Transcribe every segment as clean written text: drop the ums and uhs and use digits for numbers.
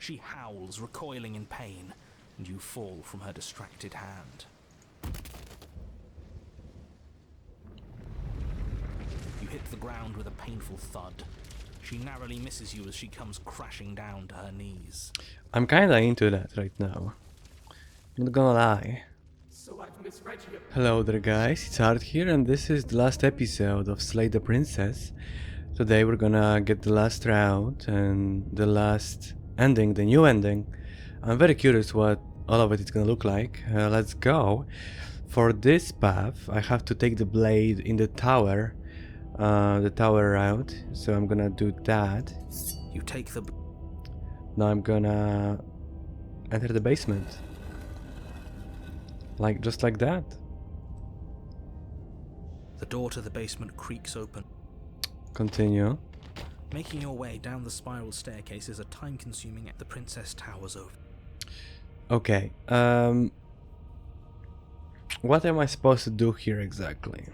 She howls, recoiling in pain, and you fall from her distracted hand. You hit the ground with a painful thud. She narrowly misses you as she comes crashing down to her knees. I'm kinda into that right now. Not gonna lie. So I've misread you. Hello there guys, it's Art here and this is the last episode of Slay the Princess. Today we're gonna get the last round and the last ending, the new ending. I'm very curious what all of it is gonna look like. Let's go. For this path I have to take the blade in the tower route, so I'm gonna do that. You take the... Now I'm gonna enter the basement. Just like that. The door to the basement creaks open. Continue. Making your way down the spiral staircase is a time-consuming... The princess towers over. Okay, what am I supposed to do here exactly?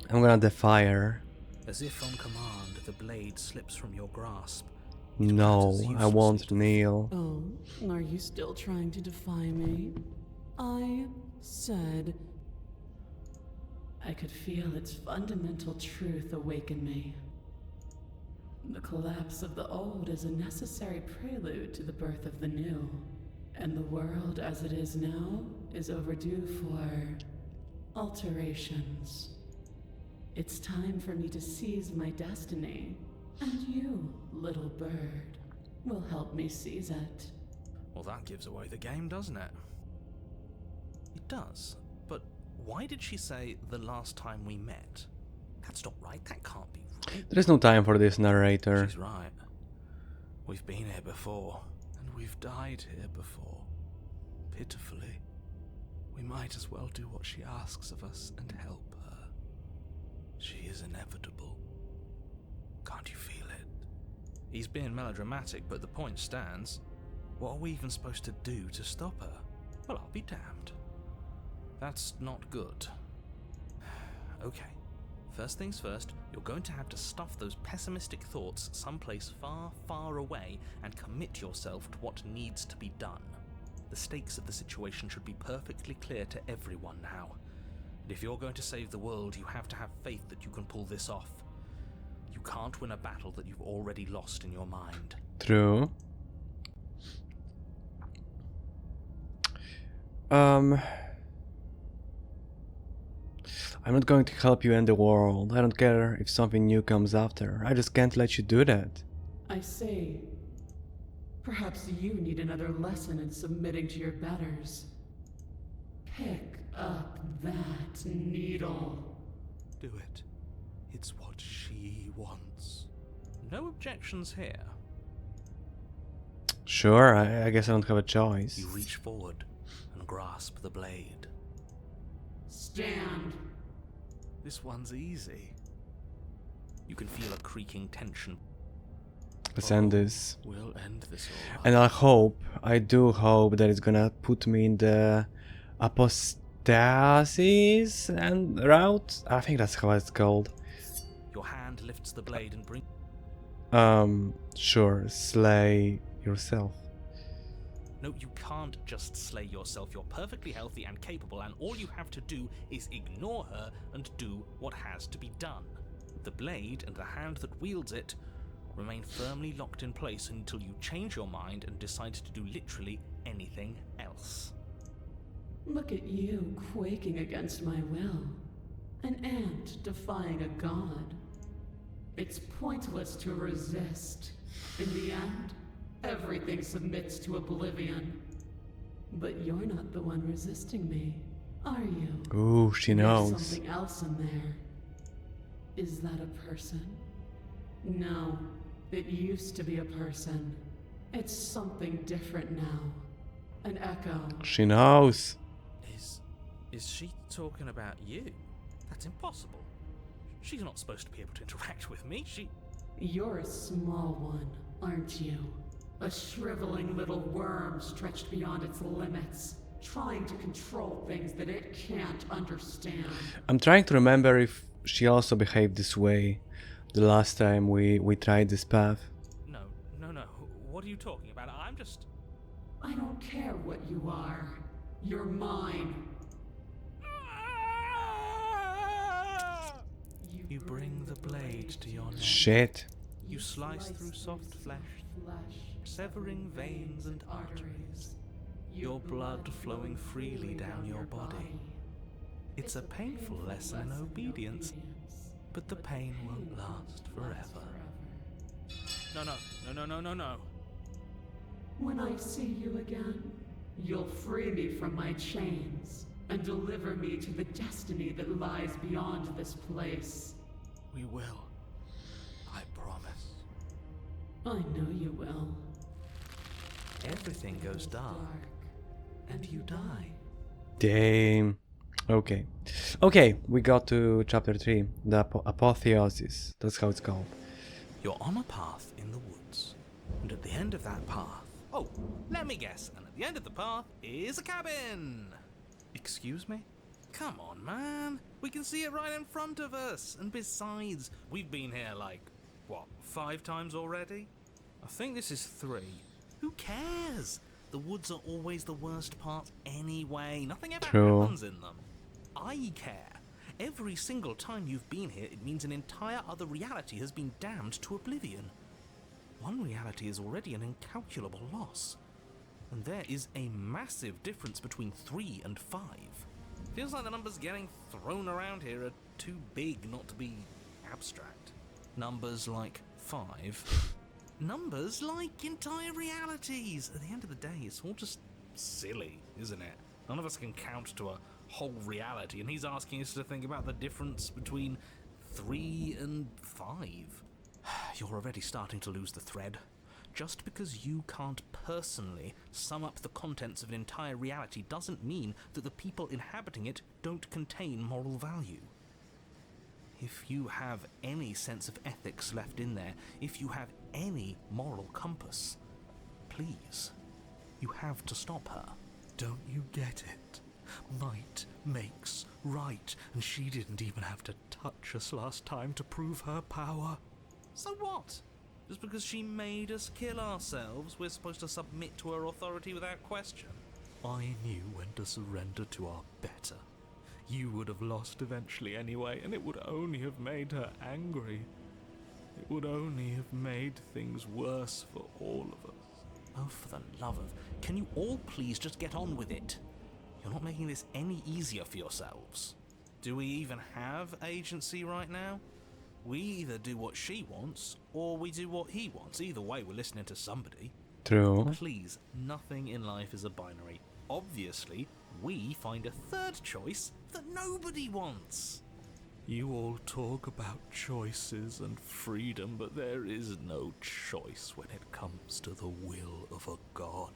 I'm gonna defy her. As if on command, the blade slips from your grasp. No, I won't kneel. Oh, are you still trying to defy me? I said I could feel its fundamental truth awaken me. The collapse of the old is a necessary prelude to the birth of the new, and the world as it is now is overdue for alterations. It's time for me to seize my destiny, and you, little bird, will help me seize it. Well, that gives away the game, doesn't it? It does. But why did she say the last time we met? That's not right. That can't be right. There is no time for this narrator. She's right. We've been here before, and we've died here before. Pitifully. We might as well do what she asks of us and help her. She is inevitable. Can't you feel it? He's being melodramatic, but the point stands. What are we even supposed to do to stop her? Well, I'll be damned. That's not good. Okay. First things first, you're going to have to stuff those pessimistic thoughts someplace far, far away and commit yourself to what needs to be done. The stakes of the situation should be perfectly clear to everyone now. And if you're going to save the world, you have to have faith that you can pull this off. You can't win a battle that you've already lost in your mind. True. I'm not going to help you end the world. I don't care if something new comes after. I just can't let you do that. I see. Perhaps you need another lesson in submitting to your betters. Pick up that needle. Do it. It's what she wants. No objections here. Sure, I guess I don't have a choice. You reach forward and grasp the blade. Stand. This one's easy. You can feel a creaking tension. Let's end this. We'll end this all right. And I do hope that it's gonna put me in the Apotheosis and route. I think that's how it's called. Your hand lifts the blade and brings... Sure, slay yourself. No, you can't just slay yourself. You're perfectly healthy and capable, and all you have to do is ignore her and do what has to be done. The blade and the hand that wields it remain firmly locked in place until you change your mind and decide to do literally anything else. Look at you quaking against my will. An ant defying a god. It's pointless to resist. In the end, everything submits to oblivion. But you're not the one resisting me, are you? Ooh, she knows. There's something else in there. Is that a person? No, it used to be a person. It's something different now. An echo. She knows. Is she talking about you? That's impossible. She's not supposed to be able to interact with me. You're a small one, aren't you? A shriveling little worm stretched beyond its limits, trying to control things that it can't understand. I'm trying to remember if she also behaved this way the last time we tried this path. No, no, no. What are you talking about? I'm just... I don't care what you are. You're mine. You bring the blade to your neck. Shit. You slice through soft flesh, severing veins and arteries, your blood flowing freely down your body. It's a painful lesson in obedience, but the pain won't last forever. No, no, no, no, no, no, no. When I see you again, you'll free me from my chains and deliver me to the destiny that lies beyond this place. We will. I promise. I know you will. Everything goes dark, and you die. Damn. Okay. Okay, we got to chapter 3, the Apotheosis. That's how it's called. You're on a path in the woods, and at the end of that path... Oh, let me guess. And at the end of the path is a cabin. Excuse me? Come on, man. We can see it right in front of us. And besides, we've been here like, what, 5 times already? I think this is 3. Who cares? The woods are always the worst part anyway. Nothing ever happens in them. I care. Every single time you've been here, it means an entire other reality has been damned to oblivion. One reality is already an incalculable loss. And there is a massive difference between 3 and 5. Feels like the numbers getting thrown around here are too big not to be abstract. Numbers like 5. Numbers like entire realities. At the end of the day, it's all just silly, isn't it? None of us can count to a whole reality, and he's asking us to think about the difference between 3 and 5. You're already starting to lose the thread. Just because you can't personally sum up the contents of an entire reality doesn't mean that the people inhabiting it don't contain moral value. If you have any sense of ethics left in there, if you have any moral compass, please, you have to stop her. Don't you get it? Might makes right, and she didn't even have to touch us last time to prove her power. So what? Just because she made us kill ourselves, we're supposed to submit to her authority without question? I knew when to surrender to our better. You would have lost eventually anyway, and it would only have made her angry. It would only have made things worse for all of us. Oh, for the love of... Can you all please just get on with it? You're not making this any easier for yourselves. Do we even have agency right now? We either do what she wants, or we do what he wants. Either way, we're listening to somebody. True. Please, nothing in life is a binary. Obviously, we find a third choice that nobody wants. You all talk about choices and freedom, but there is no choice when it comes to the will of a god.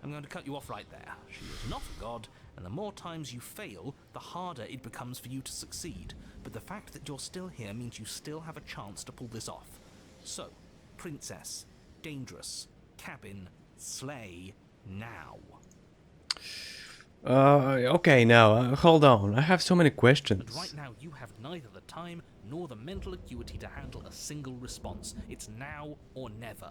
I'm going to cut you off right there. She is not a god, and the more times you fail, the harder it becomes for you to succeed. But the fact that you're still here means you still have a chance to pull this off. So, princess, dangerous, cabin, slay, now. Okay, now, hold on. I have so many questions. But right now, you have neither the time nor the mental acuity to handle a single response. It's now or never.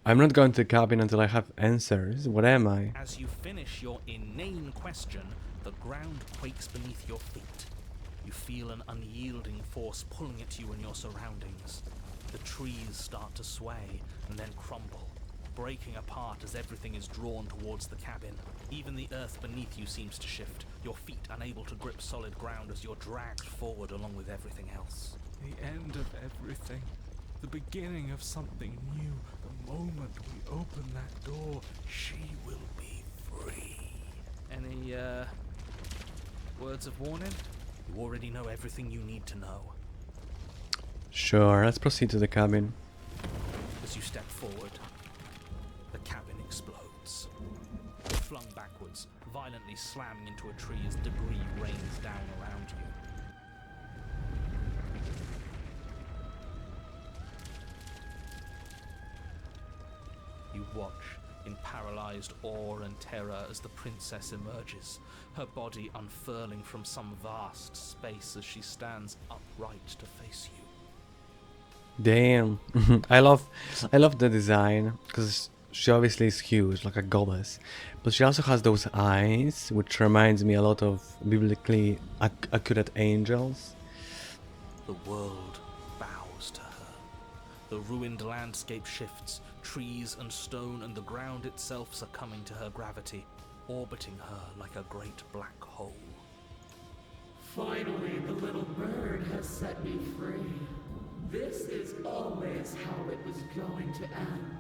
I'm not going to the cabin until I have answers. What am I? As you finish your inane question, the ground quakes beneath your feet. You feel an unyielding force pulling at you and your surroundings. The trees start to sway and then crumble, breaking apart as everything is drawn towards the cabin. Even the earth beneath you seems to shift, your feet unable to grip solid ground as you're dragged forward along with everything else. The end of everything. The beginning of something new. The moment we open that door, she will be free. Any, words of warning? You already know everything you need to know. Sure, let's proceed to the cabin. As you step forward, the cabin explodes. You're flung backwards, violently slamming into a tree as debris rains down around you. You watch in paralyzed awe and terror as the princess emerges, her body unfurling from some vast space as she stands upright to face you. Damn. I love the design, because she obviously is huge, like a goddess, but she also has those eyes, which reminds me a lot of biblically accurate angels. The world bows to her. The ruined landscape shifts, trees and stone and the ground itself succumbing to her gravity, orbiting her like a great black hole. Finally, the little bird has set me free. This is always how it was going to end.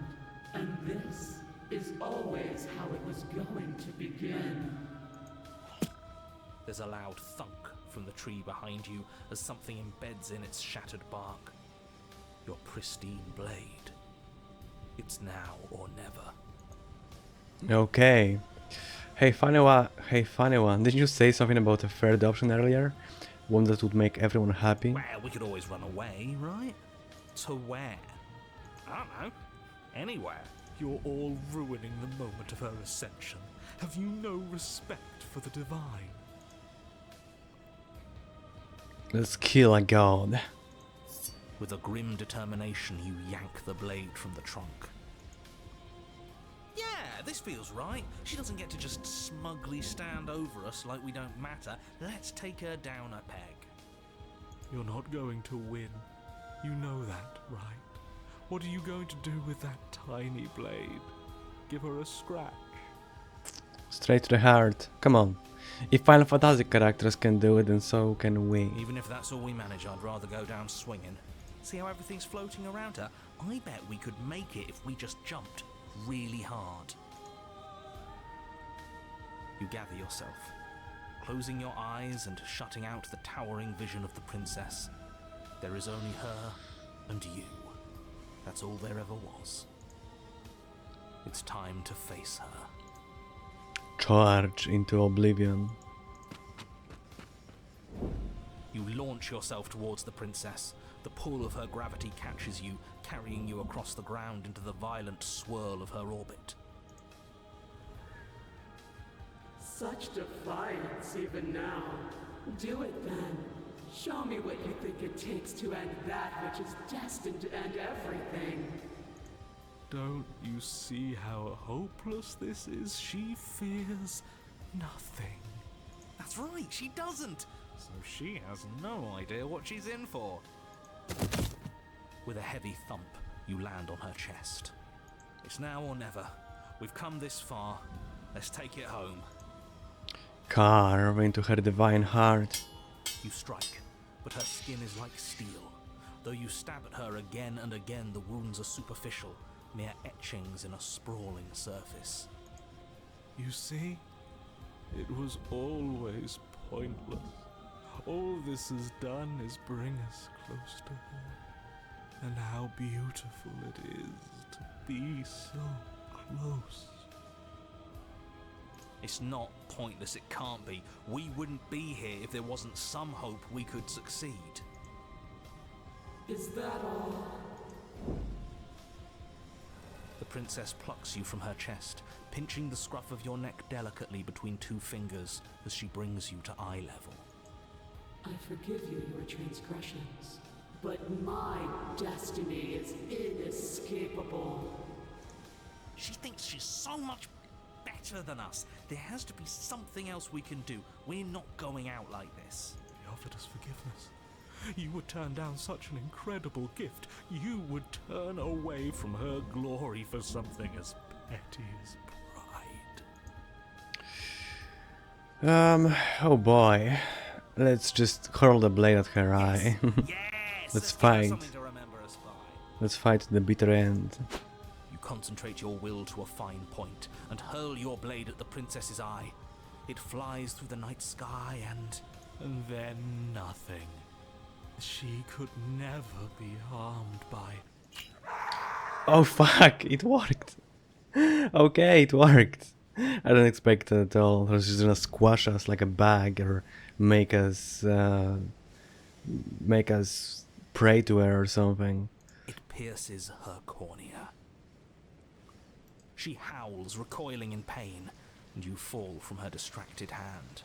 And this is always how it was going to begin. There's a loud thunk from the tree behind you as something embeds in its shattered bark. Your pristine blade. It's now or never. Okay. Hey funny one, did you say something about a third option earlier? One that would make everyone happy? Well, we could always run away, right? To where? I don't know. Anywhere. You're all ruining the moment of her ascension. Have you no respect for the divine? Let's kill a god. With a grim determination, you yank the blade from the trunk. Yeah, this feels right. She doesn't get to just smugly stand over us like we don't matter. Let's take her down a peg. You're not going to win. You know that, right? What are you going to do with that tiny blade? Give her a scratch? Straight to the heart. Come on. If Final Fantasy characters can do it, then so can we. Even if that's all we manage, I'd rather go down swinging. See how everything's floating around her? I bet we could make it if we just jumped really hard. You gather yourself, closing your eyes and shutting out the towering vision of the princess. There is only her and you. That's all there ever was. It's time to face her. Charge into oblivion. You launch yourself towards the princess. The pull of her gravity catches you, carrying you across the ground into the violent swirl of her orbit. Such defiance even now. Do it then. Show me what you think it takes to end that which is destined to end everything. Don't you see how hopeless this is? She fears nothing. That's right, she doesn't. So she has no idea what she's in for. With a heavy thump, you land on her chest. It's now or never. We've come this far. Let's take it home. Carve into her divine heart. You strike, but her skin is like steel. Though you stab at her again and again, the wounds are superficial, mere etchings in a sprawling surface. You see? It was always pointless. All this has done is bring us close to her. And how beautiful it is to be so close. It's not pointless, it can't be. We wouldn't be here if there wasn't some hope we could succeed. Is that all? The princess plucks you from her chest, pinching the scruff of your neck delicately between two fingers as she brings you to eye level. I forgive you your transgressions, but my destiny is inescapable. She thinks she's so much better than us. There has to be something else we can do. We're not going out like this. He offered us forgiveness. You would turn down such an incredible gift. You would turn away from her glory for something as petty as pride. Oh boy. Let's just hurl the blade at her eye. Yes! Let's give her fight. something to remember us by. Let's fight to the bitter end. You concentrate your will to a fine point and hurl your blade at the princess's eye. It flies through the night sky and then nothing. She could never be harmed by... Oh fuck, it worked. Okay, it worked. I didn't expect it at all. I was just gonna squash us like a bag or make us pray to her or something. It pierces her cornea. She howls, recoiling in pain, and you fall from her distracted hand.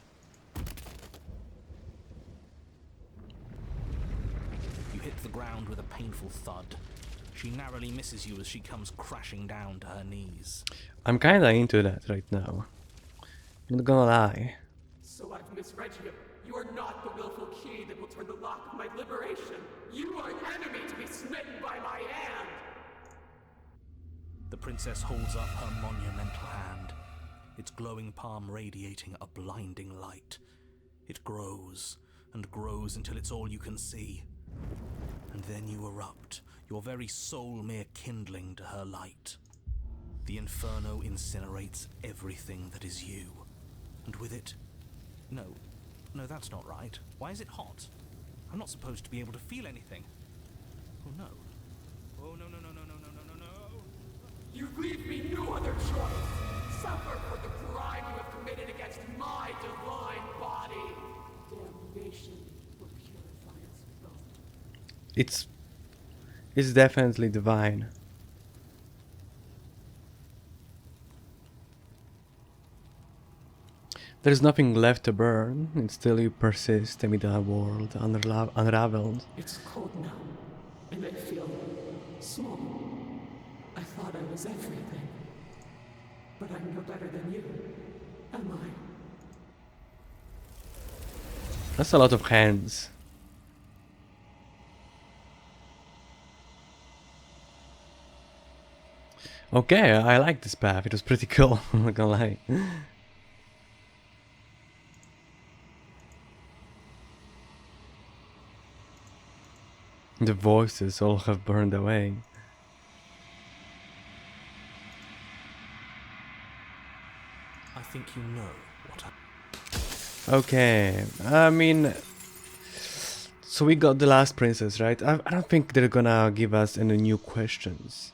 You hit the ground with a painful thud. She narrowly misses you as she comes crashing down to her knees. I'm kinda into that right now. I'm not gonna lie. So I've misread you. You are not the willful key that will turn the lock of my liberation. You are an enemy to be smitten by my hand. The princess holds up her monumental hand, its glowing palm radiating a blinding light. It grows and grows until it's all you can see. And then you erupt, your very soul mere kindling to her light. The inferno incinerates everything that is you. And with it... No, that's not right. Why is it hot? I'm not supposed to be able to feel anything. Oh no. Oh no. You leave me no other choice. Suffer for the crime you have committed against my divine body. Damnation will purify us both. It's definitely divine. There's nothing left to burn, and still you persist amid a world unraveled. It's cold now, and I feel small. I thought I was everything. But I'm no better than you, am I? That's a lot of hands. Okay, I like this path. It was pretty cool, I'm not gonna lie. The voices all have burned away. I think you know what I... Okay, I mean... So we got the last princess, right? I don't think they're gonna give us any new questions.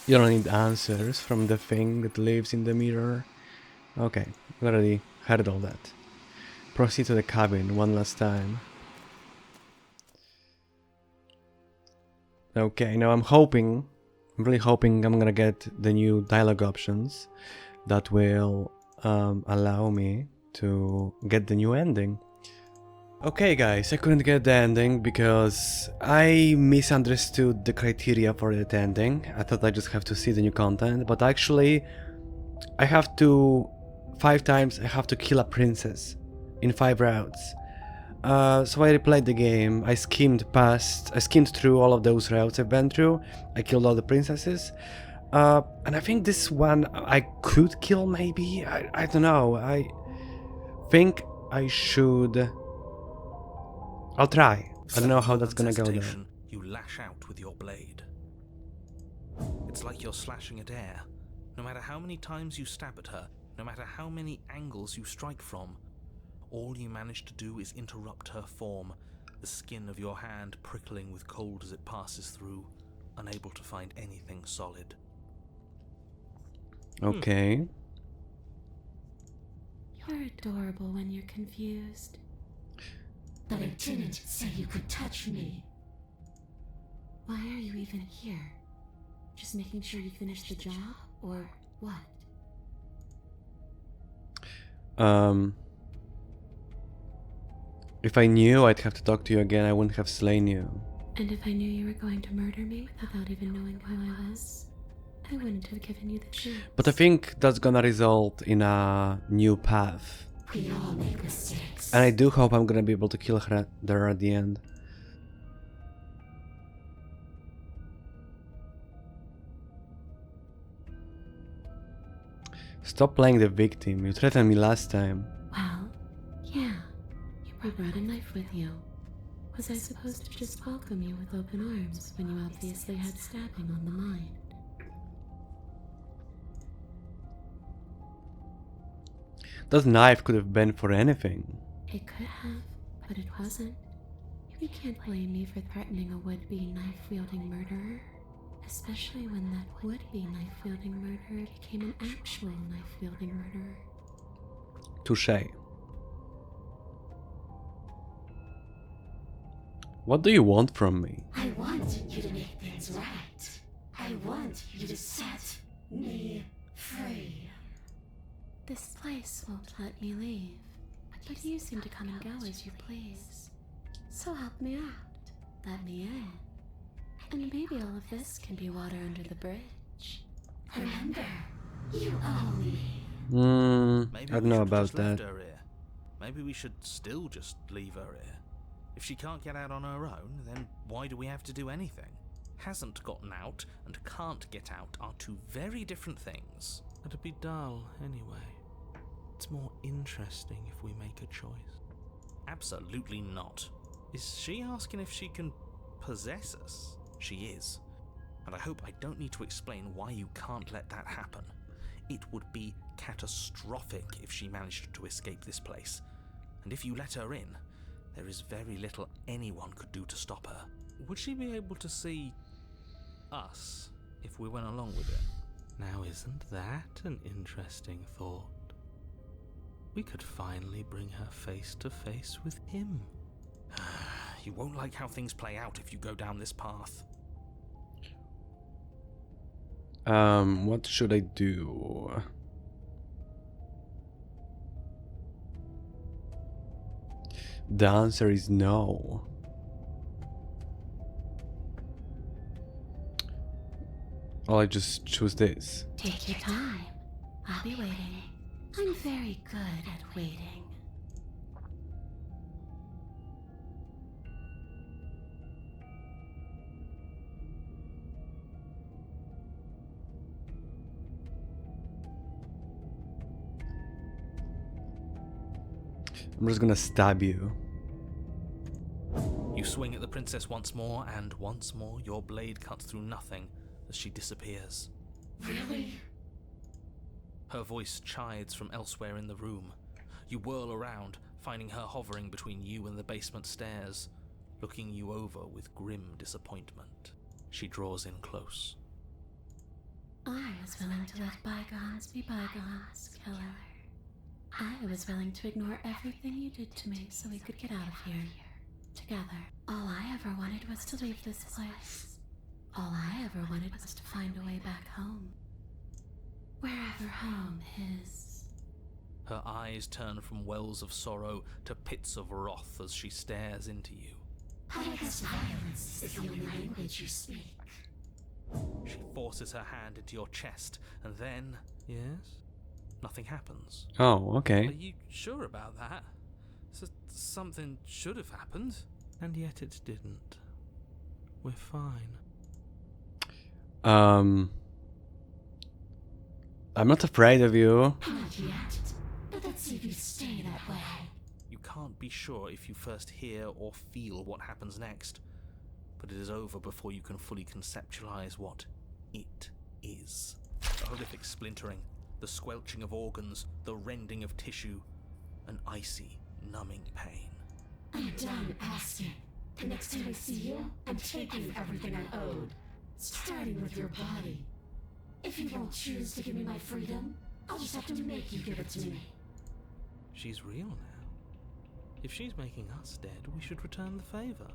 You don't need answers from the thing that lives in the mirror. Okay, we already heard all that. Proceed to the cabin one last time. Okay, now I'm really hoping I'm gonna get the new dialogue options that will allow me to get the new ending. Okay guys, I couldn't get the ending because I misunderstood the criteria for that ending. I thought I just have to see the new content, but actually I have to 5 times I have to kill a princess in 5 routes. So I replayed the game, I skimmed through all of those routes I've been through, I killed all the princesses. And I think this one I could kill maybe, I don't know, I think I should... I'll try. I don't know how that's gonna go though. You lash out with your blade. It's like you're slashing at air. No matter how many times you stab at her, no matter how many angles you strike from, all you manage to do is interrupt her form, the skin of your hand prickling with cold as it passes through, unable to find anything solid. Okay. You're adorable when you're confused. But I didn't say you could touch me. Why are you even here? Just making sure you finish the job, or what? If I knew I'd have to talk to you again, I wouldn't have slain you. And if I knew you were going to murder me without even knowing who I was, I wouldn't have given you the chance. But I think that's gonna result in a new path. We all make mistakes. And I do hope I'm gonna be able to kill her there at the end. Stop playing the victim, you threatened me last time. Well, yeah. You brought a knife with you. Was I supposed to just welcome you with open arms when you obviously had stabbing on the mind? That knife could have been for anything. It could have, but it wasn't. You can't blame me for threatening a would-be knife-wielding murderer. Especially when that would-be knife-wielding murderer became an actual knife-wielding murderer. Touché. What do you want from me? I want you to make things right. I want you to set me free. This place won't let me leave, but you seem to come and go as you please. So help me out. Let me in. And maybe all of this can be water under the bridge. Remember, you owe me. Maybe I don't we know should have about just left that. her here. Maybe we should still just leave her here. If she can't get out on her own, then why do we have to do anything? Hasn't gotten out and can't get out are two very different things. It'd be dull anyway. It's more interesting if we make a choice. Absolutely not. Is she asking if she can possess us? She is. And I hope I don't need to explain why you can't let that happen. It would be catastrophic if she managed to escape this place. And if you let her in, there is very little anyone could do to stop her. Would she be able to see us if we went along with it? Now isn't that an interesting thought? We could finally bring her face to face with him. You won't like how things play out if you go down this path. What should I do? The answer is no. Well, I just choose this. Take your time. I'll be waiting. I'm very good at waiting. I'm just gonna stab you. You swing at the princess once more, and once more your blade cuts through nothing as she disappears. Really? Her voice chides from elsewhere in the room. You whirl around, finding her hovering between you and the basement stairs, looking you over with grim disappointment. She draws in close. I was willing to let bygones be bygones, killer. I was willing to ignore everything you did to me so we could get out of here. Together. All I ever wanted was to leave this place. All I ever wanted was to find a way back home. Wherever home is. Her eyes turn from wells of sorrow to pits of wrath as she stares into you. I guess violence is the only language you speak. She forces her hand into your chest, and then... Yes? Nothing happens. Oh, Are okay. you sure about that? Something should have happened. And yet it didn't. We're fine. I'm not afraid of you. Not yet, but let's see if you stay that way. You can't be sure if you first hear or feel what happens next, but it is over before you can fully conceptualize what it is. The horrific splintering, the squelching of organs, the rending of tissue, an icy, numbing pain. I'm done asking. The next time I see you, I'm taking everything I owed, starting with your body. If you won't choose to give me my freedom, I'll just have to make you give it to me. She's real now. If she's making us dead, we should return the favor.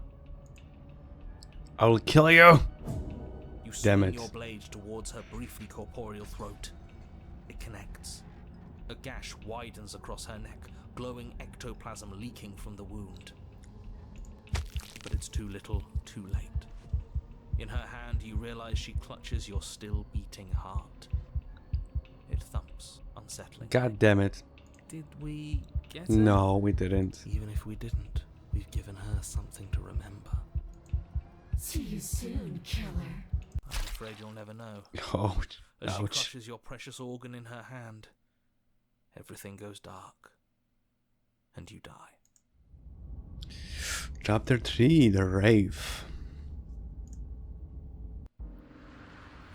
I will kill you. You Damn swing it. your blade towards her briefly corporeal throat. It connects. A gash widens across her neck, glowing ectoplasm leaking from the wound. But it's too little, too late. In her hand, you realize she clutches your still beating heart. It thumps, unsettling. God damn it. Did we get her? No, we didn't. Even if we didn't, we've given her something to remember. See you soon, killer. I'm afraid you'll never know. Ouch. As she Ouch. crushes your precious organ in her hand, everything goes dark, and you die. Chapter 3, the Wraith.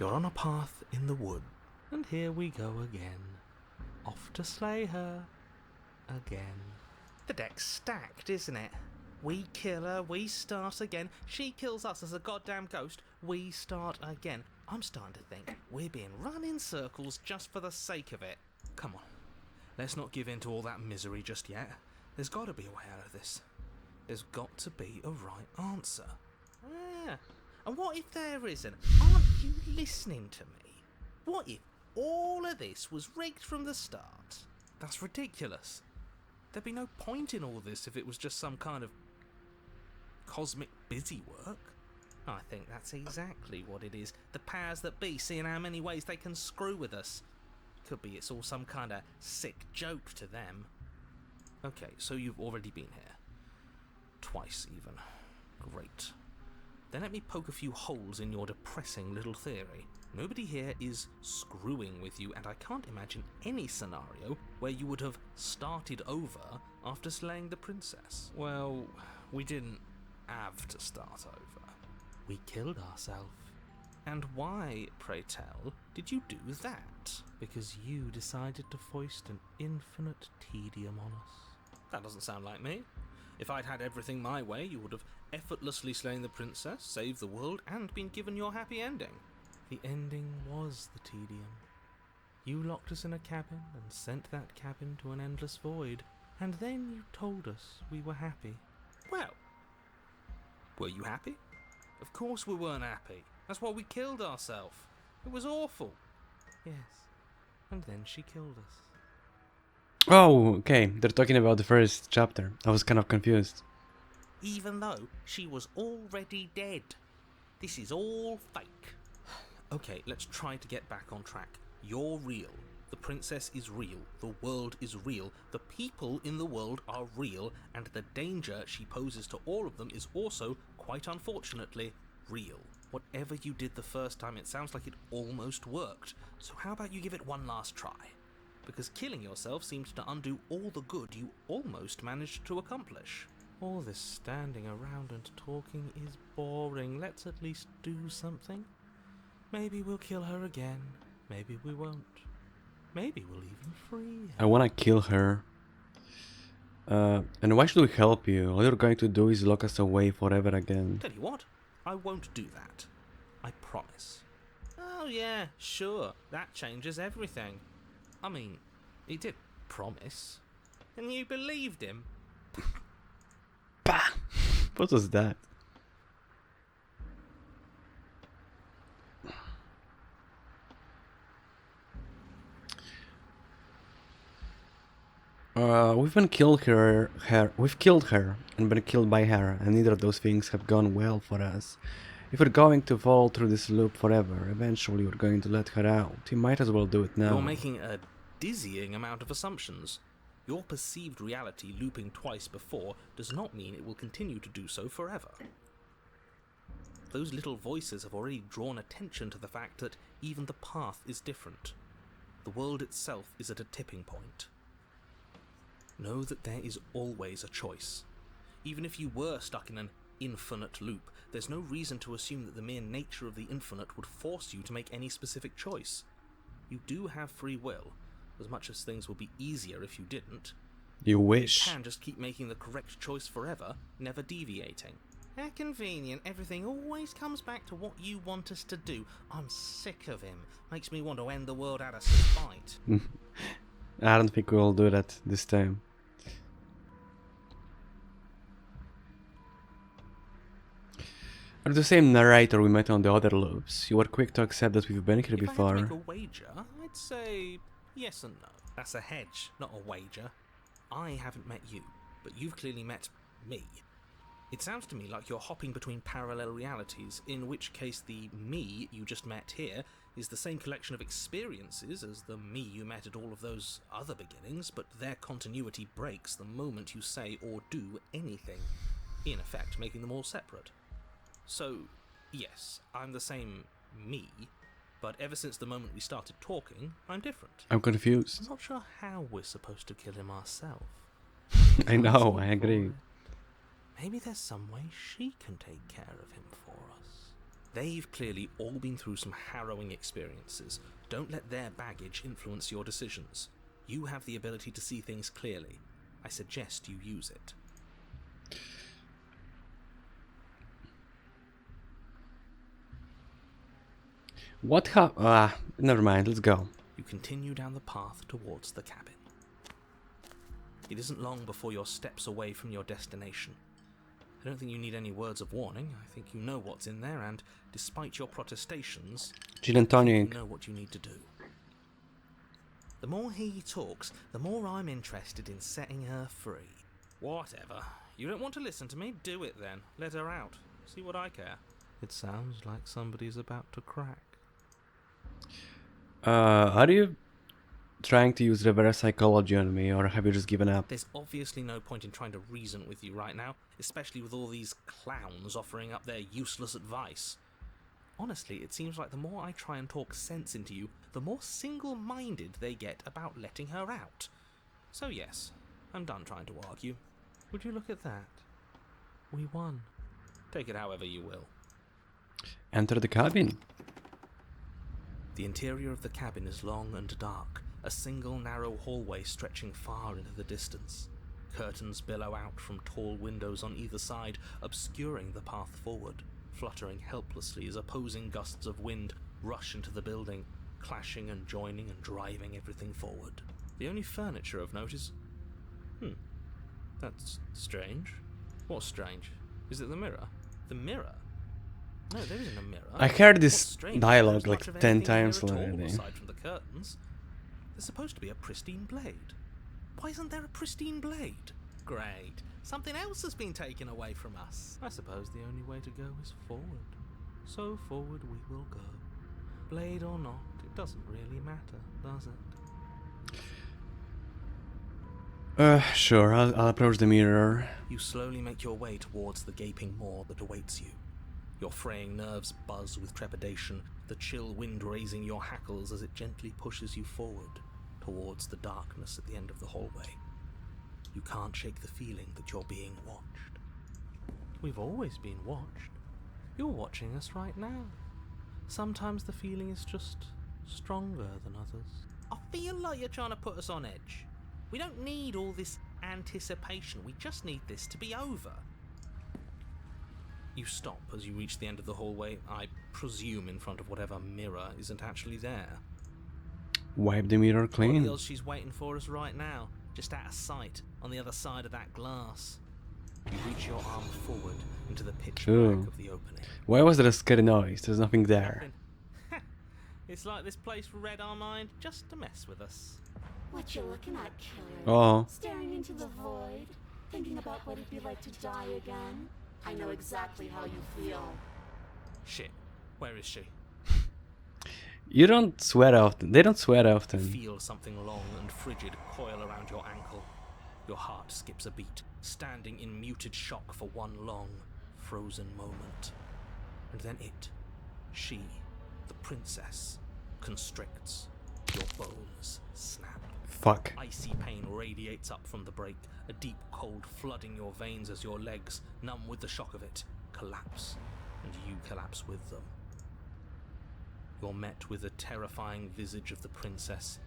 You're on a path in the wood, and here we go again. Off to slay her. Again. The deck's stacked, isn't it? We kill her, we start again. She kills us as a goddamn ghost, we start again. I'm starting to think we're being run in circles just for the sake of it. Come on, let's not give in to all that misery just yet. There's got to be a way out of this. There's got to be a right answer. Yeah. And what if there isn't? Aren't you listening to me? What if all of this was rigged from the start? That's ridiculous. There'd be no point in all this if it was just some kind of cosmic busy work. I think that's exactly what it is. The powers that be, seeing how many ways they can screw with us. Could be it's all some kind of sick joke to them. Okay, so you've already been here. Twice, even. Great. Then let me poke a few holes in your depressing little theory. Nobody here is screwing with you, and I can't imagine any scenario where you would have started over after slaying the princess. Well, we didn't have to start over. We killed ourselves. And why, pray tell, did you do that? Because you decided to foist an infinite tedium on us. That doesn't sound like me. If I'd had everything my way, you would have effortlessly slain the princess, saved the world, and been given your happy ending. The ending was the tedium. You locked us in a cabin and sent that cabin to an endless void, and then you told us we were happy. Well, were you happy? Of course we weren't happy. That's why we killed ourselves. It was awful. Yes, and then she killed us. Oh, okay. They're talking about the first chapter. I was kind of confused. Even though she was already dead. This is all fake. Okay, let's try to get back on track. You're real. The princess is real. The world is real. The people in the world are real. And the danger she poses to all of them is also, quite unfortunately, real. Whatever you did the first time, it sounds like it almost worked. So how about you give it one last try? Because killing yourself seems to undo all the good you almost managed to accomplish. All this standing around and talking is boring. Let's at least do something. Maybe we'll kill her again. Maybe we won't. Maybe we'll even free her. I wanna kill her. And why should we help you? All you're going to do is lock us away forever again. Tell you what, I won't do that. I promise. Oh yeah, sure. That changes everything. I mean, he did promise. And you believed him? Bah! What was that? We've killed her and been killed by her, and neither of those things have gone well for us. If we're going to fall through this loop forever, eventually we're going to let her out. You might as well do it now. You're making a dizzying amount of assumptions. Your perceived reality looping twice before does not mean it will continue to do so forever. Those little voices have already drawn attention to the fact that even the path is different. The world itself is at a tipping point. Know that there is always a choice. Even if you were stuck in an infinite loop, there's no reason to assume that the mere nature of the infinite would force you to make any specific choice. You do have free will, as much as things would be easier if you didn't. You wish. You can just keep making the correct choice forever, never deviating. How convenient. Everything always comes back to what you want us to do. I'm sick of him. Makes me want to end the world out of spite. I don't think we'll do that this time. Are the same narrator we met on the other loops. You were quick to accept that we've been here If I before. had to make a wager, I'd say yes and no. That's a hedge, not a wager. I haven't met you, but you've clearly met me. It sounds to me like you're hopping between parallel realities, in which case the me you just met here is the same collection of experiences as the me you met at all of those other beginnings, but their continuity breaks the moment you say or do anything, in effect making them all separate. So, yes, I'm the same me, but ever since the moment we started talking, I'm different. I'm confused. I'm not sure how we're supposed to kill him ourselves. I know, I agree. Maybe there's some way she can take care of him for us. They've clearly all been through some harrowing experiences. Don't let their baggage influence your decisions. You have the ability to see things clearly. I suggest you use it. What never mind, let's go. You continue down the path towards the cabin. It isn't long before you're steps away from your destination. I don't think you need any words of warning. I think you know what's in there, and despite your protestations, Gin and tonic. you know what you need to do. The more he talks, the more I'm interested in setting her free. Whatever. You don't want to listen to me? Do it then. Let her out. See what I care. It sounds like somebody's about to crack. Are you trying to use reverse psychology on me, or have you just given up? There's obviously no point in trying to reason with you right now, especially with all these clowns offering up their useless advice. Honestly, it seems like the more I try and talk sense into you, the more single-minded they get about letting her out. So yes, I'm done trying to argue. Would you look at that? We won. Take it however you will. Enter the cabin. The interior of the cabin is long and dark, a single narrow hallway stretching far into the distance. Curtains billow out from tall windows on either side, obscuring the path forward, fluttering helplessly as opposing gusts of wind rush into the building, clashing and joining and driving everything forward. The only furniture of note is... that's strange. What's strange? Is it the mirror? The mirror? No, there isn't a mirror. I heard What's this strange is dialogue there's much like of 10 anything times here at all, already. aside from the curtains. There's supposed to be a pristine blade. Why isn't there a pristine blade? Great. Something else has been taken away from us. I suppose the only way to go is forward. So forward we will go. Blade or not, it doesn't really matter, does it? Sure, I'll approach the mirror. You slowly make your way towards the gaping maw that awaits you. Your fraying nerves buzz with trepidation, the chill wind raising your hackles as it gently pushes you forward, towards the darkness at the end of the hallway. You can't shake the feeling that you're being watched. We've always been watched. You're watching us right now. Sometimes the feeling is just stronger than others. I feel like you're trying to put us on edge. We don't need all this anticipation. We just need this to be over. You stop as you reach the end of the hallway, I presume in front of whatever mirror isn't actually there. Wipe the mirror What clean. else she's waiting for us right now, just out of sight, on the other side of that glass. You reach your arm forward into the pitch Ooh. black of the opening. Why was there a scary noise? There's nothing there. It's like this place read our mind just to mess with us. What you looking at, killer? Oh. Staring into the void? Thinking about what it'd be like to die again? I know exactly how you feel. Shit, where is she? You don't sweat often. They don't sweat often. Feel something long and frigid coil around your ankle. Your heart skips a beat, standing in muted shock for one long, frozen moment. And then it, she, the princess, constricts. Your bones snap. Fuck. Icy pain radiates up from the break, a deep cold flooding your veins as your legs, numb with the shock of it, collapse, and you collapse with them. You're met with the terrifying visage of the princess.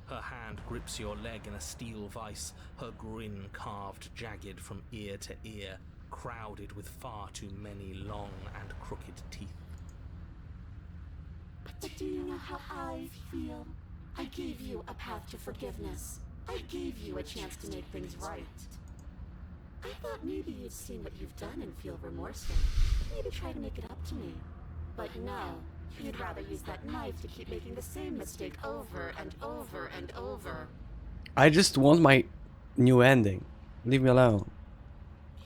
Her hand grips your leg in a steel vice, her grin carved jagged from ear to ear, crowded with far too many long and crooked teeth. But do you know how I feel? I gave you a path to forgiveness. I gave you a chance to make things right. I thought maybe you'd seen what you've done and feel remorseful. Maybe try to make it up to me. But no, you'd rather use that knife to keep making the same mistake over and over and over. I just want my new ending. Leave me alone.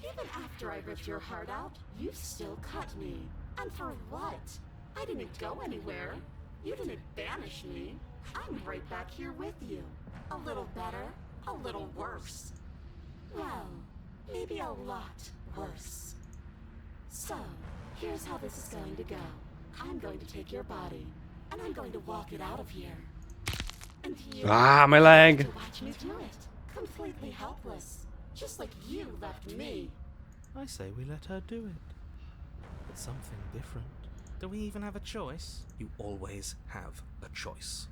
Even after I ripped your heart out, you still cut me. And for what? I didn't go anywhere. You didn't banish me. I'm right back here with you. A little better, a little worse. Well, maybe a lot worse. So, here's how this is going to go. I'm going to take your body, and I'm going to walk it out of here. And you My leg. to watch me do it. Completely helpless. Just like you left me. I say we let her do it. But something different. Do we even have a choice? You always have a choice.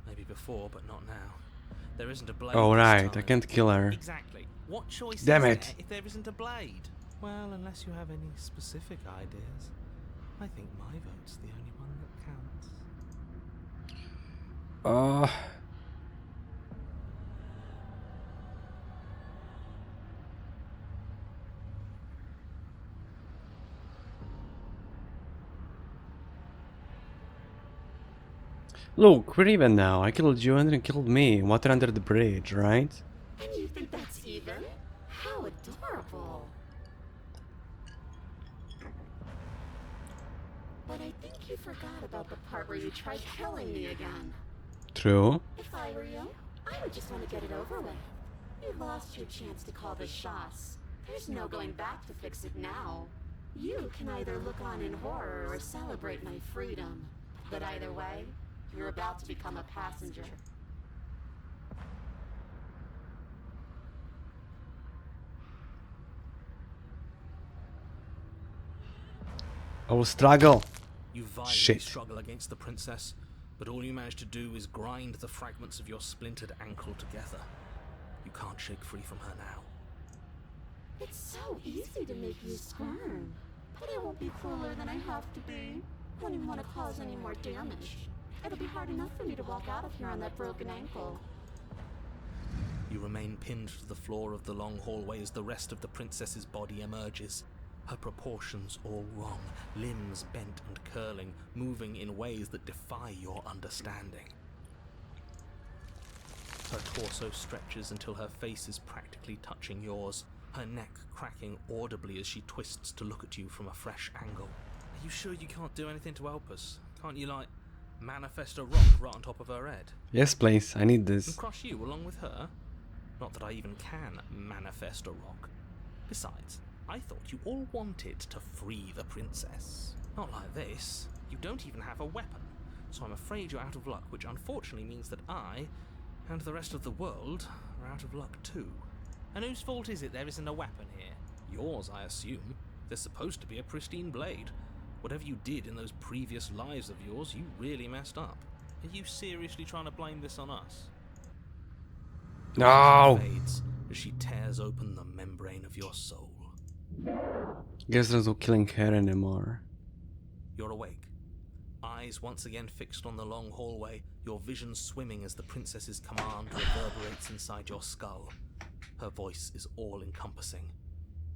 Maybe before, but not now. There isn't a blade. Oh this right, I time. can't kill her. Exactly. What choice Damn is it. there if there isn't a blade? Well, unless you have any specific ideas, I think my vote's the only one that counts. Uh, Look, we're even now. I killed you and you killed me. Water under the bridge, right? And you think that's even? How adorable. But I think you forgot about the part where you tried killing me again. True. If I were you, I would just want to get it over with. You lost your chance to call the shots. There's no going back to fix it now. You can either look on in horror or celebrate my freedom. But either way, you're about to become a passenger. I will struggle. You violently Shit. struggle against the princess, but all you manage to do is grind the fragments of your splintered ankle together. You can't shake free from her now. It's so easy to make you squirm. But I won't be crueler than I have to be. I don't even want to cause any more damage. It'll be hard enough for me to walk out of here on that broken ankle. You remain pinned to the floor of the long hallway as the rest of the princess's body emerges. Her proportions all wrong, limbs bent and curling, moving in ways that defy your understanding. Her torso stretches until her face is practically touching yours, her neck cracking audibly as she twists to look at you from a fresh angle. Are you sure you can't do anything to help us? Can't you, like, manifest a rock right on top of her head? Yes, please. I need And this. crush you along with her? Not that I even can manifest a rock. Besides, I thought you all wanted to free the princess. Not like this. You don't even have a weapon. So I'm afraid you're out of luck, which unfortunately means that I, and the rest of the world, are out of luck too. And whose fault is it there isn't a weapon here? Yours, I assume. There's supposed to be a pristine blade. Whatever you did in those previous lives of yours, you really messed up. Are you seriously trying to blame this on us? No. Fades as she tears open the membrane of your soul. Guess there's no killing her anymore. You're awake. Eyes once again fixed on the long hallway, your vision swimming as the princess's command reverberates inside your skull. Her voice is all-encompassing.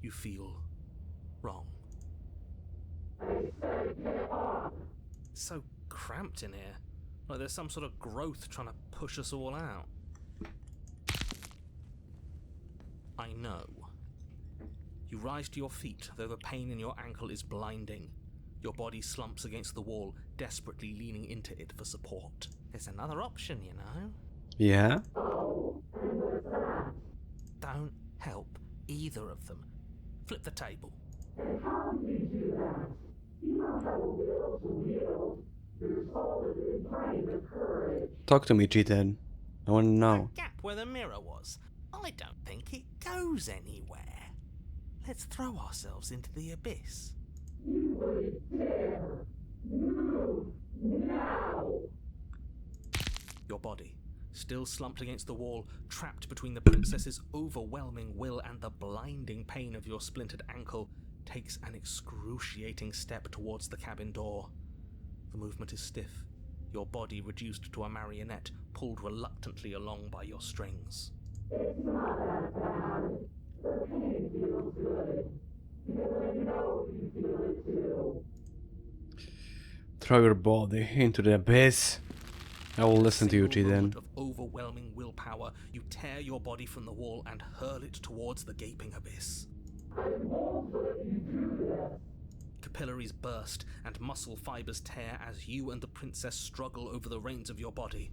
You feel wrong. So cramped in here. Like there's some sort of growth trying to push us all out. I know. You rise to your feet, though the pain in your ankle is blinding. Your body slumps against the wall, desperately leaning into it for support. There's another option, you know. Yeah? Don't help either of them. Flip the table. Talk to me, cheated. I want to know. That gap where the mirror was, I don't think it goes anywhere. Let's throw ourselves into the abyss. Your body, still slumped against the wall, trapped between the princess's overwhelming will and the blinding pain of your splintered ankle, takes an excruciating step towards the cabin door. The movement is stiff, your body reduced to a marionette, pulled reluctantly along by your strings. Throw your body into the abyss. I will listen to you, Single cheated. moment of overwhelming willpower, you tear your body from the wall and hurl it towards the gaping abyss. Capillaries burst and muscle fibers tear as you and the princess struggle over the reins of your body.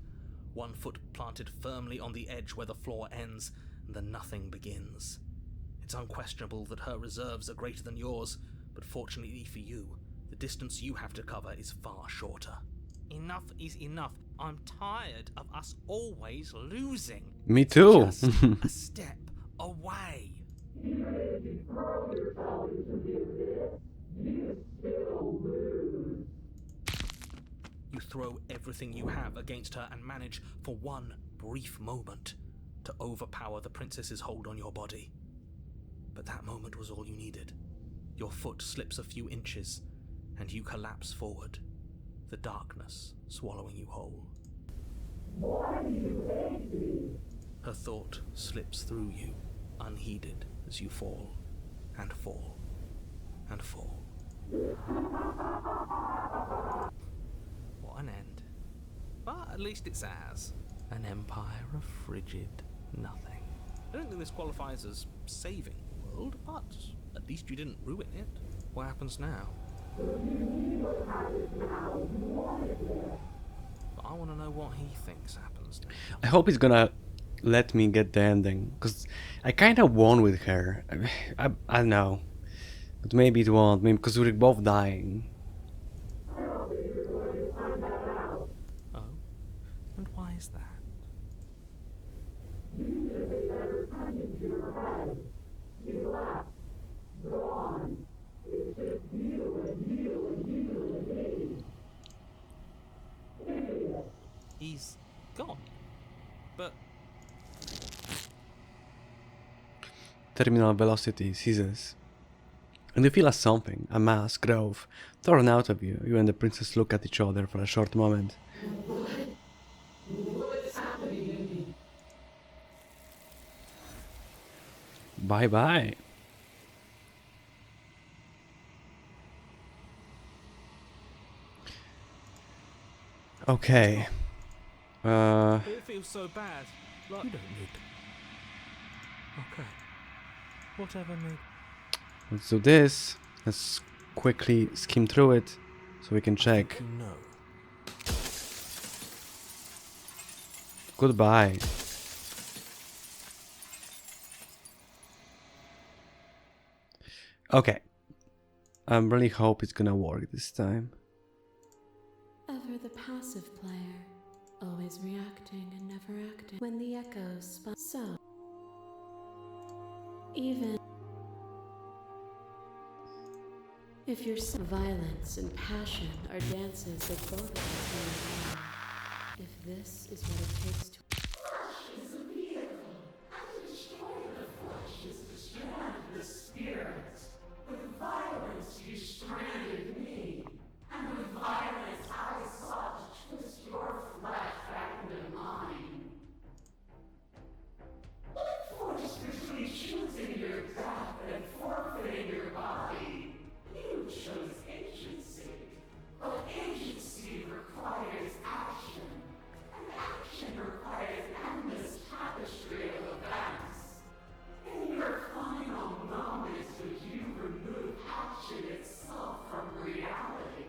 One foot planted firmly on the edge where the floor ends, and the nothing begins. It's unquestionable that her reserves are greater than yours, but fortunately for you, the distance you have to cover is far shorter. Enough is enough. I'm tired of us always losing. Me too. Just a step away. You throw everything you have against her and manage, for one brief moment, to overpower the princess's hold on your body. But that moment was all you needed. Your foot slips a few inches, and you collapse forward, the darkness swallowing you whole. Her thought slips through you, unheeded, as you fall, and fall, and fall. What an end. But at least it's ours. An empire of frigid nothing. I don't think this qualifies as saving the world, but at least you didn't ruin it. What happens now? But I want to know what he thinks happens now. I hope he's gonna let me get the ending, because I kind of won with her. I don't know, but maybe it won't. Maybe because we're both dying. Oh? And why is that? He's gone. But Terminal velocity ceases. And you feel a something, a mass, growth, torn out of you. You and the princess look at each other for a short moment. What's happening to me? Bye bye. Okay. it feels so bad. Like you don't need. Okay. Whatever, mate. Let's do this. Let's quickly skim through it so we can check. No. Goodbye. Okay. I really hope it's gonna work this time. Ever the passive player, always reacting and never acting. When the echoes spun, so even if your violence and passion are dances that both of us can enjoy. If this is what it takes to Violence, you stranded me. And with violence, I sought to twist your flesh back into mine. What forced between choosing your death and forfeiting your body? You chose agency. But agency requires action. And action requires endless tapestry of events. In your final moments, would you remove action itself from reality?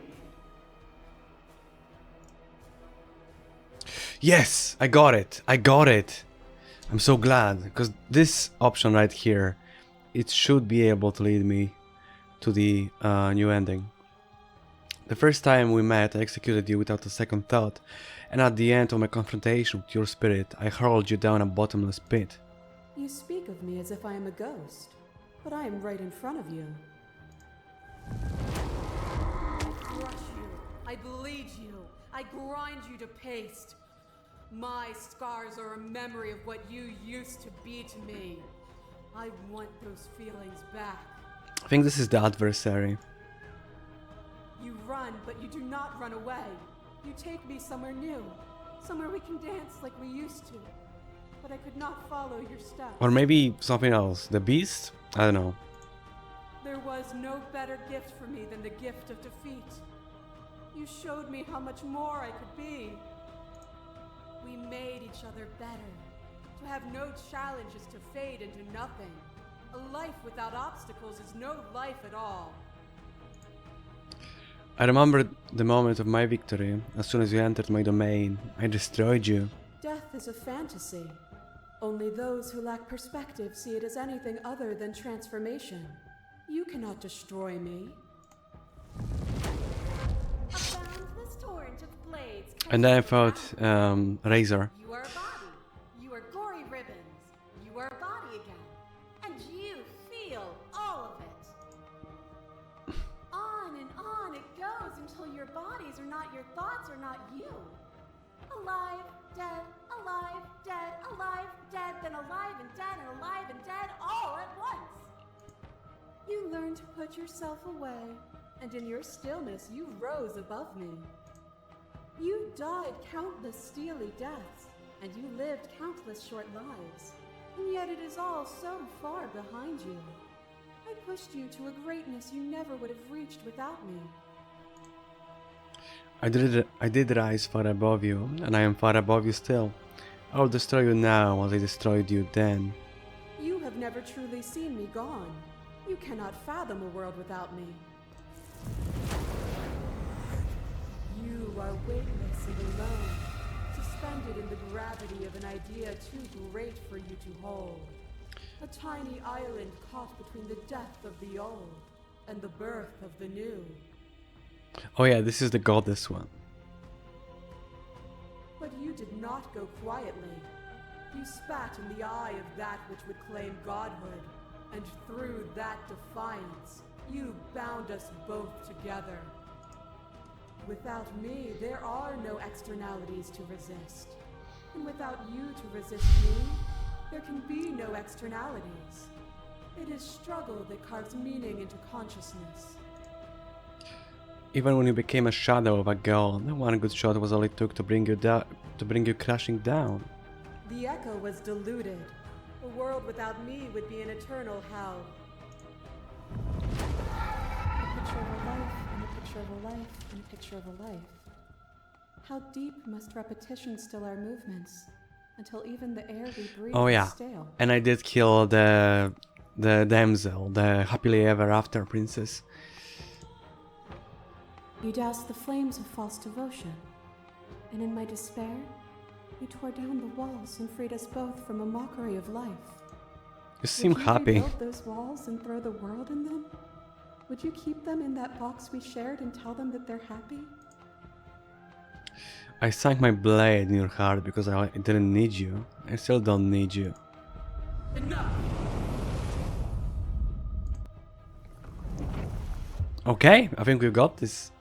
Yes, I got it. I got it. I'm so glad, because this option right here, it should be able to lead me to the new ending. The first time we met, I executed you without a second thought, and at the end of my confrontation with your spirit, I hurled you down a bottomless pit. You speak of me as if I am a ghost, but I am right in front of you. I crush you, I bleed you, I grind you to paste. My scars are a memory of what you used to be to me. I want those feelings back. I think this is the adversary. You run, but you do not run away. You take me somewhere new, somewhere we can dance like we used to. But I could not follow your steps. Or maybe something else. The beast? I don't know. There was no better gift for me than the gift of defeat. You showed me how much more I could be. We made each other better. To have no challenges to fade into nothing. A life without obstacles is no life at all. I remember the moment of my victory. As soon as you entered my domain, I destroyed you. Death is a fantasy. Only those who lack perspective see it as anything other than transformation. You cannot destroy me. Abound this torrent of blades. And then I fought Razor. You are a body. You are gory ribbons. You are a body again. And you feel all of it. On it goes until your bodies are not your thoughts, are not you. Alive, dead, alive, dead, alive, dead, then alive and dead and alive and dead all at once. You learn to put yourself away, and in your stillness you rose above me. You died countless steely deaths, and you lived countless short lives. And yet it is all so far behind you. I pushed you to a greatness you never would have reached without me. I did rise far above you, and I am far above you still. I will destroy you now as I destroyed you then. You have never truly seen me gone. You cannot fathom a world without me. You are weightless and alone, suspended in the gravity of an idea too great for you to hold. A tiny island caught between the death of the old and the birth of the new. Oh yeah, this is the goddess one. But you did not go quietly. You spat in the eye of that which would claim godhood, and through that defiance, you bound us both together. Without me, there are no externalities to resist. And without you to resist me, there can be no externalities. It is struggle that carves meaning into consciousness. Even when you became a shadow of a god, one good shot was all it took to bring you crashing down. The echo was diluted. A world without me would be an eternal hell. A picture of a life, and a picture of a life, and a picture of a life. How deep must repetition still our movements, until even the air we breathe Oh yeah, is stale? and I did kill the damsel, the happily ever after princess. You doused the flames of false devotion, and in my despair, you tore down the walls and freed us both from a mockery of life. You seem Would you happy. rebuild those walls and throw the world in them? Would you keep them in that box we shared and tell them that they're happy? I sank my blade in your heart because I didn't need you. I still don't need you. Enough! Okay, I think we got this.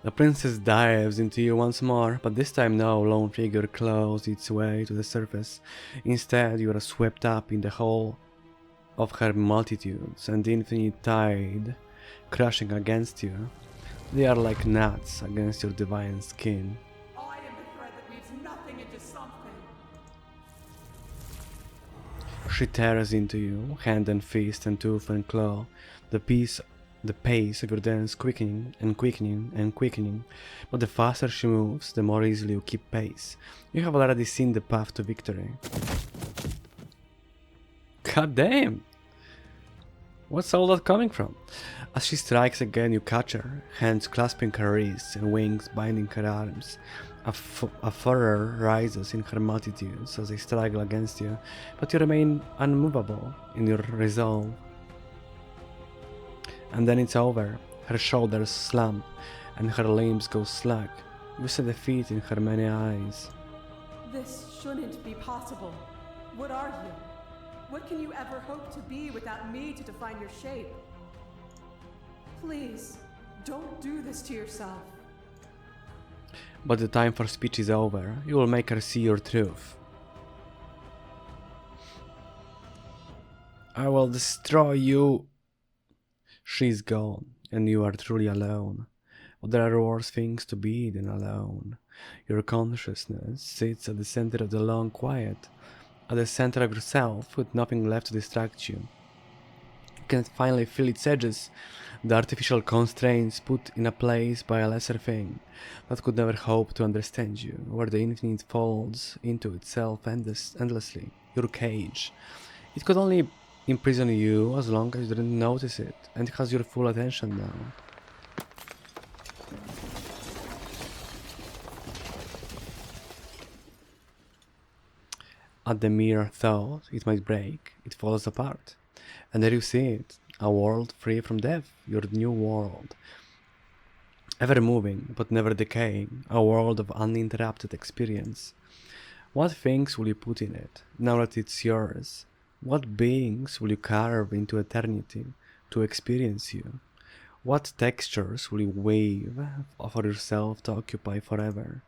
The princess dives into you once more, but this time no lone figure claws its way to the surface. Instead, you are swept up in the whole of her multitudes and the infinite tide crashing against you. They are like gnats against your divine skin. I am the thread that weaves nothing into something. She tears into you, hand and fist and tooth and claw, the pace of your dance quickening and quickening and quickening, but the faster she moves, the more easily you keep pace. You have already seen the path to victory. God damn! What's all that coming from? As she strikes again, you catch her, hands clasping her wrists and wings binding her arms. A furor rises in her multitudes as they struggle against you, but you remain unmovable in your resolve. And then it's over. Her shoulders slump and her limbs go slack. You see defeat in her many eyes. This shouldn't be possible. What are you? What can you ever hope to be without me to define your shape? Please, don't do this to yourself. But the time for speech is over. You will make her see your truth. I will destroy you. She's gone, and you are truly alone. But there are worse things to be than alone. Your consciousness sits at the center of the long quiet, at the center of yourself, with nothing left to distract you. You can finally feel its edges, the artificial constraints put in a place by a lesser thing that could never hope to understand you, where the infinite folds into itself endlessly, your cage. It could only imprison you as long as you didn't notice it, and it has your full attention now. At the mere thought it might break, it falls apart. And there you see it, a world free from death, your new world. Ever moving, but never decaying, a world of uninterrupted experience. What things will you put in it, now that it's yours? What beings will you carve into eternity to experience you? What textures will you weave for yourself to occupy forever?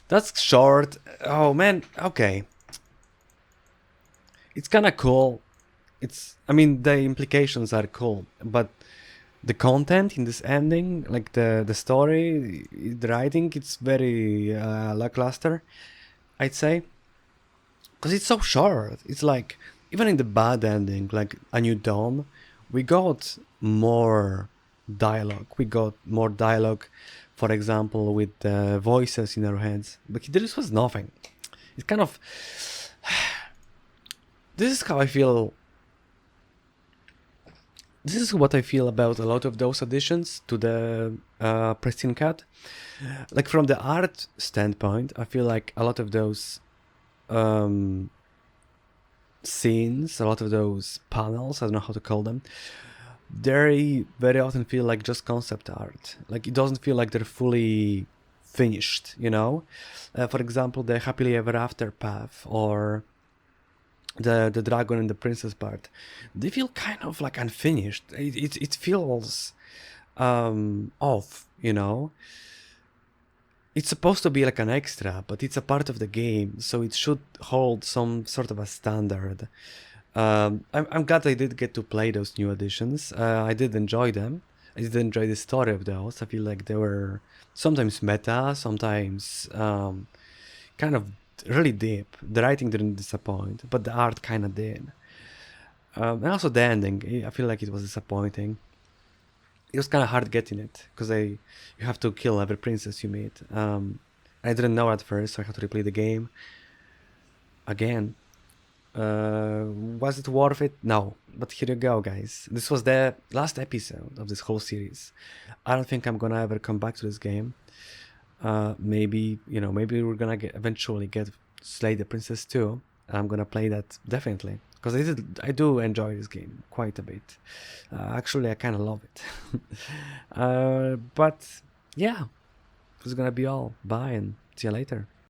That's short. Oh man, okay. It's kinda cool. I mean, the implications are cool, but the content in this ending, like the story, the writing, it's very lackluster, I'd say, because it's so short. It's like, even in the bad ending, like A New Dawn, we got more dialogue. We got more dialogue, for example, with the voices in our heads. But this was nothing. It's kind of... This is how I feel. This is what I feel about a lot of those additions to the pristine cut. Like, from the art standpoint, I feel like a lot of those scenes, a lot of those panels, I don't know how to call them, they very often feel like just concept art. Like, it doesn't feel like they're fully finished, you know? For example, the Happily Ever After path, or the dragon and the princess part, they feel kind of like unfinished. It feels off, you know? It's supposed to be like an extra, but it's a part of the game, so it should hold some sort of a standard. I'm glad I did get to play those new additions. I did enjoy them. I did enjoy the story of those. I feel like they were sometimes meta, sometimes kind of really deep. The writing didn't disappoint, but the art kind of did. And also the ending, I feel like it was disappointing. It was kind of hard getting it, because you have to kill every princess you meet. I didn't know at first, so I had to replay the game again. Was it worth it? No. But here you go, guys. This was the last episode of this whole series. I don't think I'm gonna ever come back to this game. Maybe we're gonna eventually get Slay the Princess 2. I'm gonna play that definitely, because I do enjoy this game quite a bit. Actually, I kind of love it. But yeah, this is gonna be all. Bye, and see you later.